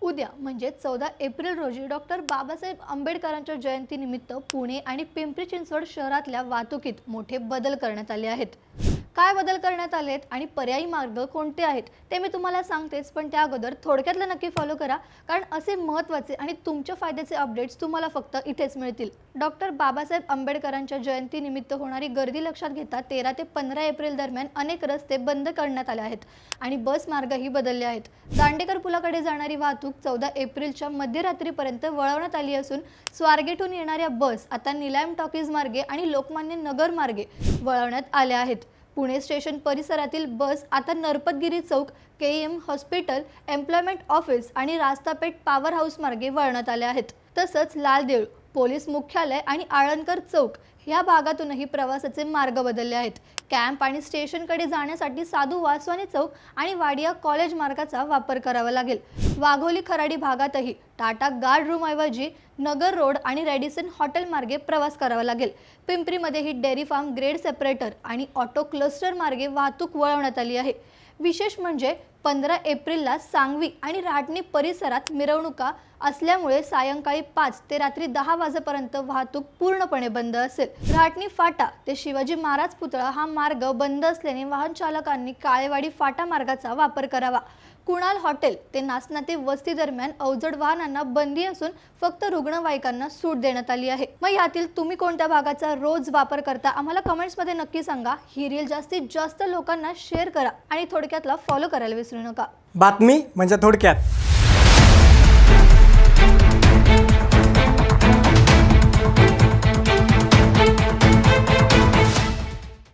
उद्या म्हणजे 14 एप्रिल रोजी डॉक्टर बाबासाहेब आंबेडकरांच्या जयंतीनिमित्त पुणे आणि पिंपरी चिंचवड शहरातल्या वाहतुकीत मोठे बदल करण्यात आले आहेत। काय बदल करण्यात आलेत आणि पर्यायी मार्ग कोणते आहेत ते मी तुम्हाला सांगतेच, पण त्या अगोदर थोडक्यातला नक्की फॉलो करा, कारण असे महत्त्वाचे आणि तुमच्या फायद्याचे अपडेट्स तुम्हाला फक्त इथेच मिळतील। डॉक्टर बाबासाहेब आंबेडकरांच्या जयंतीनिमित्त होणारी गर्दी लक्षात घेता 13 ते 15 एप्रिल दरम्यान अनेक रस्ते बंद करण्यात आले आहेत आणि बस मार्गही बदलले आहेत। दांडेकर पुलाकडे जाणारी वाहतूक 14 एप्रिलच्या मध्यरात्रीपर्यंत वळवण्यात आली असून स्वारगेटहून येणाऱ्या बस आता निलाम टॉकीज मार्गे आणि लोकमान्य नगर मार्गे वळवण्यात आल्या आहेत। पुणे स्टेशन परिसरातील बस आता नरपतगिरी चौक, केएम हॉस्पिटल, एम्प्लॉयमेंट ऑफिस आणि रास्तापेठ पॉवर हाऊस मार्गे वळवण्यात आल्या आहेत। तसंच लालदेव, पोलीस मुख्यालय आणि आळंदकर चौक या भागातूनही प्रवासाचे मार्ग बदलले आहेत। कॅम्प आणि स्टेशनकडे जाण्यासाठी साधू वासवानी चौक आणि वाडिया कॉलेज मार्गाचा वापर करावा लागेल। वाघोली खराडी भागातही टाटा गार्ड रूम ऐवजी नगर रोड आणि रेडिसन हॉटेल मार्गे प्रवास करावा लागेल। पिंपरीमध्येही डेअरी फार्म ग्रेड सेपरेटर आणि ऑटो क्लस्टर मार्गे वाहतूक वळवण्यात आली आहे। विशेष म्हणजे 15 एप्रिलला सांगवी आणि राटणी परिसरात मिरवणुका असल्यामुळे सायंकाळी 5 ते रात्री 10 वाजेपर्यंत वाहतूक पूर्णपणे बंद असेल। राटणी फाटा ते शिवाजी महाराज पुतळा हा मार्ग बंद असल्याने वाहन चालकांनी काळेवाडी फाटा मार्गाचा वापर करावा। कुणाल हॉटेल ते नासनाते वस्ती दरम्यान अवजड वाहनांना बंदी असून फक्त रुग्णवाहिकांना सूट देण्यात आली आहे। मग यातील तुम्ही कोणत्या भागाचा रोज वापर करता आम्हाला कमेंट्समध्ये नक्की सांगा। ही रील जास्तीत जास्त लोकांना शेअर करा आणि थोडक्यातला फॉलो करायला विसरू नका। बातमी म्हणजे थोडक्यात।